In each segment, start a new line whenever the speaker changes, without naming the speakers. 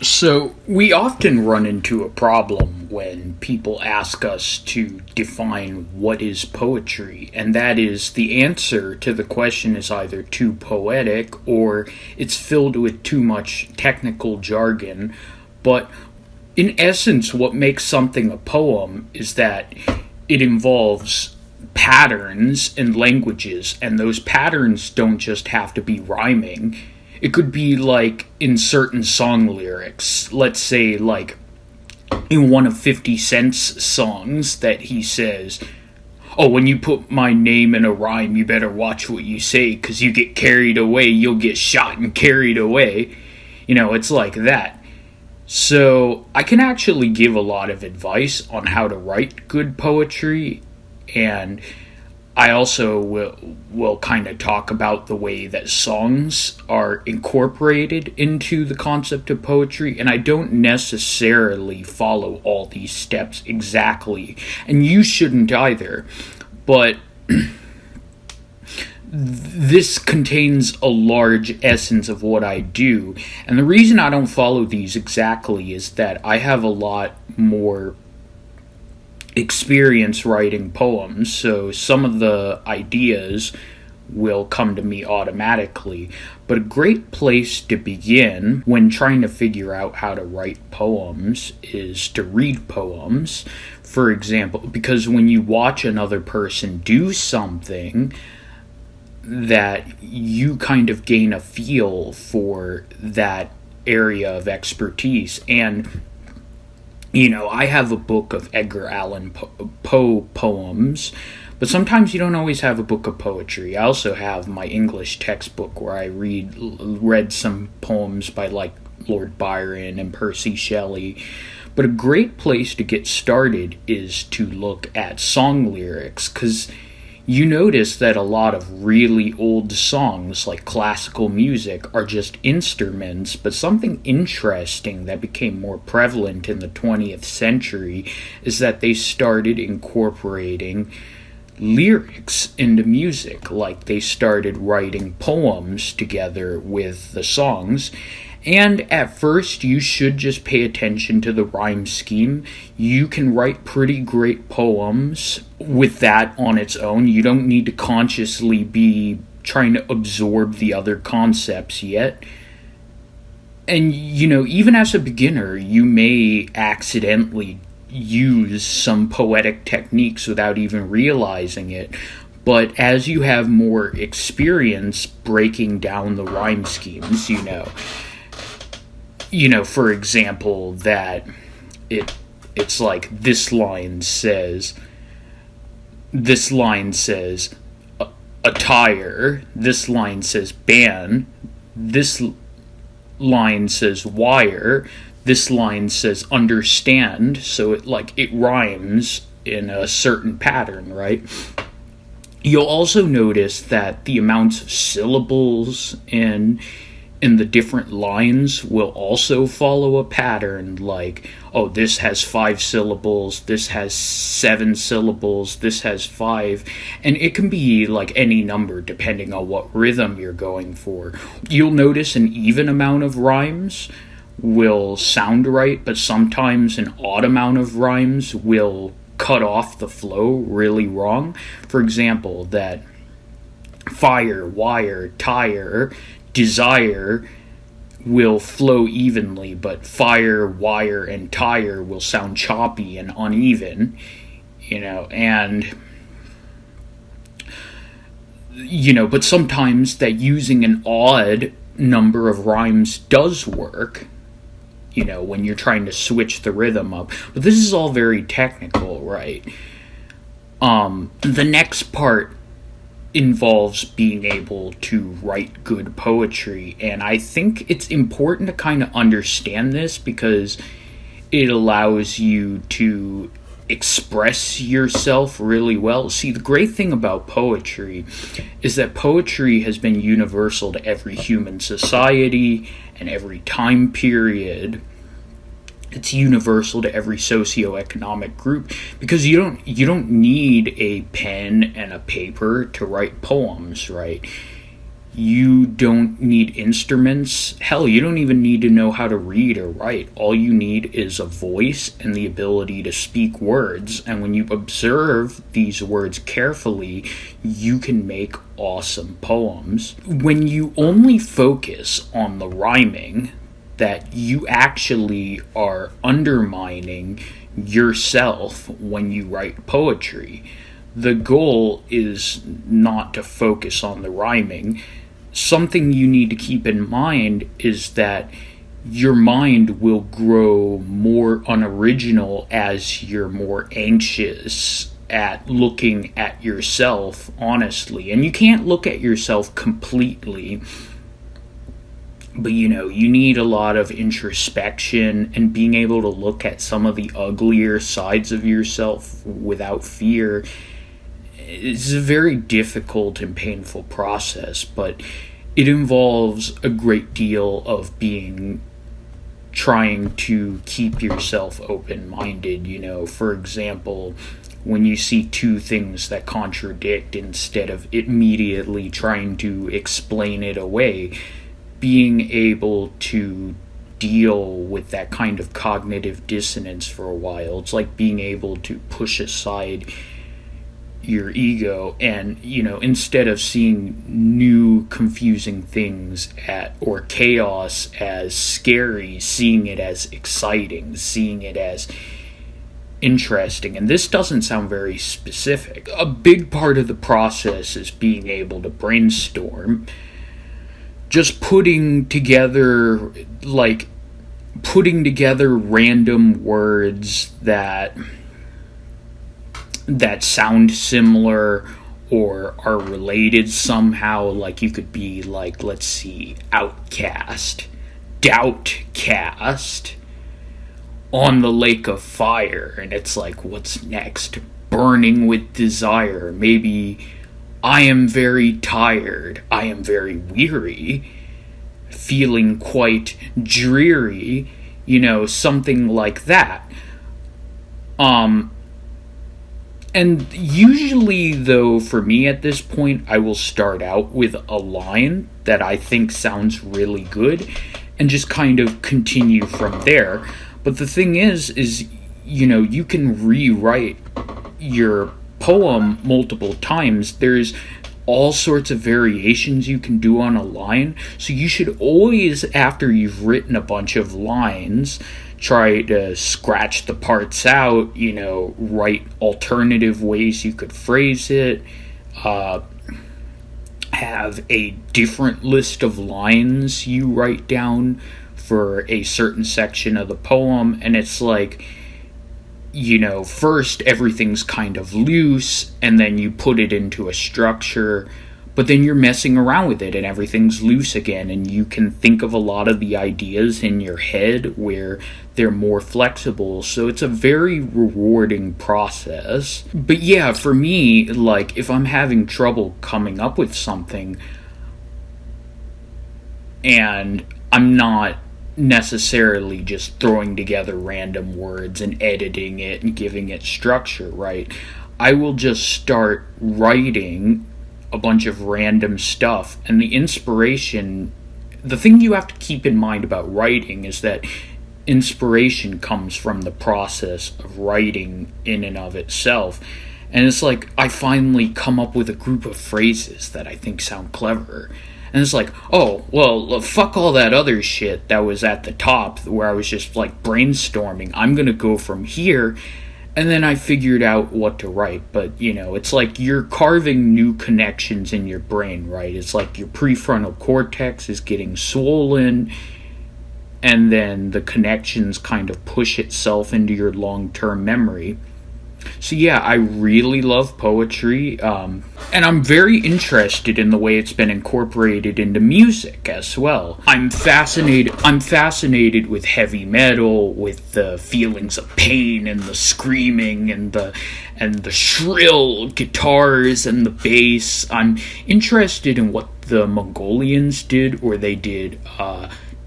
So, we often run into a problem when people ask us to define what is poetry, and that is the answer to the question is either too poetic or it's filled with too much technical jargon. But in essence, what makes something a poem is that it involves patterns and languages, and those patterns don't just have to be rhyming. It could be like in certain song lyrics. Let's say, like in one of 50 Cent's songs, that he says, "Oh, when you put my name in a rhyme, you better watch what you say, 'cause you get carried away, you'll get shot and carried away." It's like that. So, I can actually give a lot of advice on how to write good poetry, and I also will kind of talk about the way that songs are incorporated into the concept of poetry, and I don't necessarily follow all these steps exactly, and you shouldn't either. But this contains a large essence of what I do, and the reason I don't follow these exactly is that I have a lot more experience writing poems, so some of the ideas will come to me automatically. But a great place to begin when trying to figure out how to write poems is to read poems. For example, because when you watch another person do something, that you kind of gain a feel for that area of expertise. And I have a book of Edgar Allan Poe poems, but sometimes you don't always have a book of poetry. I also have my English textbook where I read some poems by like Lord Byron and Percy Shelley. But a great place to get started is to look at song lyrics, because you notice that a lot of really old songs, like classical music, are just instruments, but something interesting that became more prevalent in the 20th century is that they started incorporating lyrics into music. Like, they started writing poems together with the songs. And at first, you should just pay attention to the rhyme scheme. You can write pretty great poems with that on its own. You don't need to consciously be trying to absorb the other concepts yet. And, even as a beginner, you may accidentally use some poetic techniques without even realizing it. But as you have more experience breaking down the rhyme schemes, for example, that it's like this line says attire, this line says ban, this line says wire, this line says understand, so it rhymes in a certain pattern, right? You'll also notice that the amounts of syllables in the different lines will also follow a pattern, like, oh, this has 5 syllables, this has 7 syllables, this has 5, and it can be like any number depending on what rhythm you're going for. You'll notice an even amount of rhymes will sound right, but sometimes an odd amount of rhymes will cut off the flow really wrong. For example, that fire, wire, tire, desire will flow evenly, but fire, wire, and tire will sound choppy and uneven, but sometimes that using an odd number of rhymes does work, when you're trying to switch the rhythm up. But this is all very technical, right? The next part involves being able to write good poetry, and I think it's important to kind of understand this because it allows you to express yourself really well. See, the great thing about poetry is that poetry has been universal to every human society and every time period. It's universal to every socioeconomic group because you don't need a pen and a paper to write poems, right? You don't need instruments. Hell, you don't even need to know how to read or write. All you need is a voice and the ability to speak words. And when you observe these words carefully, you can make awesome poems. When you only focus on the rhyming, that you actually are undermining yourself when you write poetry. The goal is not to focus on the rhyming. Something you need to keep in mind is that your mind will grow more unoriginal as you're more anxious at looking at yourself honestly. And you can't look at yourself completely, but you need a lot of introspection and being able to look at some of the uglier sides of yourself without fear. It's a very difficult and painful process, but it involves a great deal of trying to keep yourself open-minded. For example, when you see two things that contradict, instead of immediately trying to explain it away, being able to deal with that kind of cognitive dissonance for a while. It's like being able to push aside your ego and, instead of seeing new confusing things or chaos as scary, seeing it as exciting, seeing it as interesting. And this doesn't sound very specific. A big part of the process is being able to brainstorm. Just putting together random words that sound similar or are related somehow. Like you could be like, let's see, outcast, doubtcast, on the lake of fire, and it's like, what's next? Burning with desire. Maybe I am very tired, I am very weary, feeling quite dreary, something like that. And usually, though, for me at this point, I will start out with a line that I think sounds really good and just kind of continue from there. But the thing is, you can rewrite your poem multiple times. There's all sorts of variations you can do on a line. So you should always, after you've written a bunch of lines, try to scratch the parts out, write alternative ways you could phrase it, have a different list of lines you write down for a certain section of the poem. And it's like, first everything's kind of loose, and then you put it into a structure, but then you're messing around with it and everything's loose again, and you can think of a lot of the ideas in your head where they're more flexible. So it's a very rewarding process. But yeah, for me, like, if I'm having trouble coming up with something and I'm not necessarily just throwing together random words and editing it and giving it structure, right? I will just start writing a bunch of random stuff, and the thing you have to keep in mind about writing is that inspiration comes from the process of writing in and of itself. And it's like, I finally come up with a group of phrases that I think sound clever. And it's like, oh, well, fuck all that other shit that was at the top where I was just like brainstorming. I'm going to go from here. And then I figured out what to write. But, it's like you're carving new connections in your brain, right? It's like your prefrontal cortex is getting swollen, and then the connections kind of push itself into your long-term memory. So yeah, I really love poetry, and I'm very interested in the way it's been incorporated into music as well. I'm fascinated with heavy metal, with the feelings of pain and the screaming and the shrill guitars and the bass. I'm interested in what the Mongolians did, or they did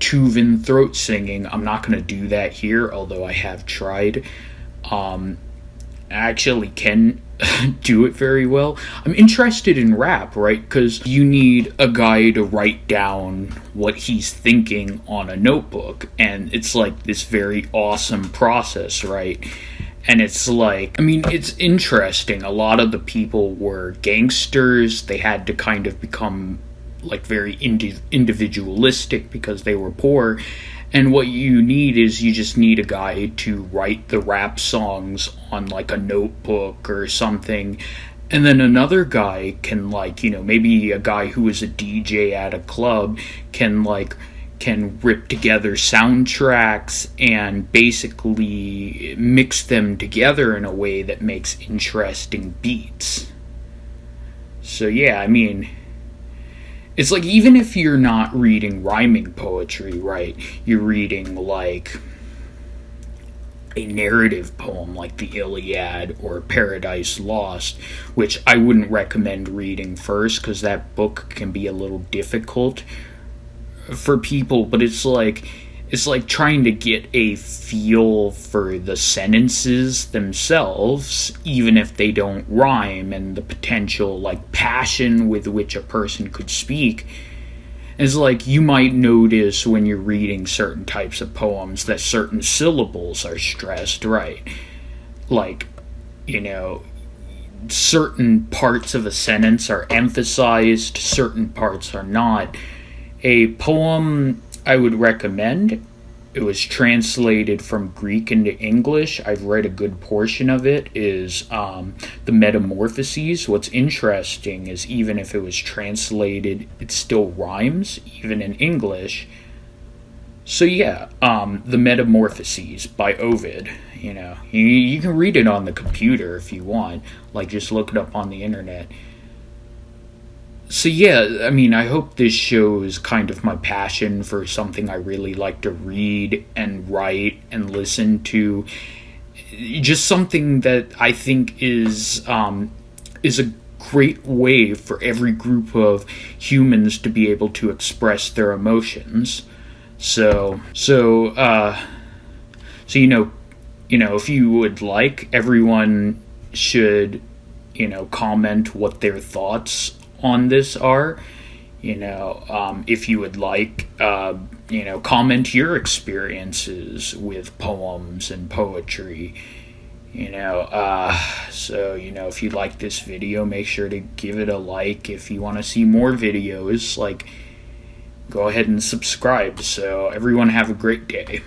Tuvan throat singing. I'm not going to do that here, although I have tried. I actually can do it very well. I'm interested in rap, right? Because you need a guy to write down what he's thinking on a notebook, and it's like this very awesome process, right? And it's like, I mean, it's interesting. A lot of the people were gangsters. They had to kind of become like very individualistic because they were poor. And what you need is you just need a guy to write the rap songs on like a notebook or something. And then another guy can, like, maybe a guy who is a DJ at a club can rip together soundtracks and basically mix them together in a way that makes interesting beats. So yeah, I mean, it's like, even if you're not reading rhyming poetry, right? You're reading like a narrative poem like the Iliad or Paradise Lost, which I wouldn't recommend reading first because that book can be a little difficult for people, but it's like trying to get a feel for the sentences themselves, even if they don't rhyme, and the potential like passion with which a person could speak. It's like, you might notice when you're reading certain types of poems that certain syllables are stressed, right? Like, certain parts of a sentence are emphasized, certain parts are not. A poem I would recommend, it was translated from Greek into English. I've read a good portion of it, is the Metamorphoses. What's interesting is, even if it was translated, it still rhymes, even in English. So yeah, the Metamorphoses by Ovid. You can read it on the computer if you want. Like, just look it up on the internet. So yeah, I mean, I hope this shows kind of my passion for something I really like to read and write and listen to. Just something that I think is a great way for every group of humans to be able to express their emotions. So if you would like, everyone should, comment what their thoughts on this are. If you would like, comment your experiences with poems and poetry. So if you like this video, make sure to give it a like. If you want to see more videos, go ahead and subscribe. So everyone have a great day.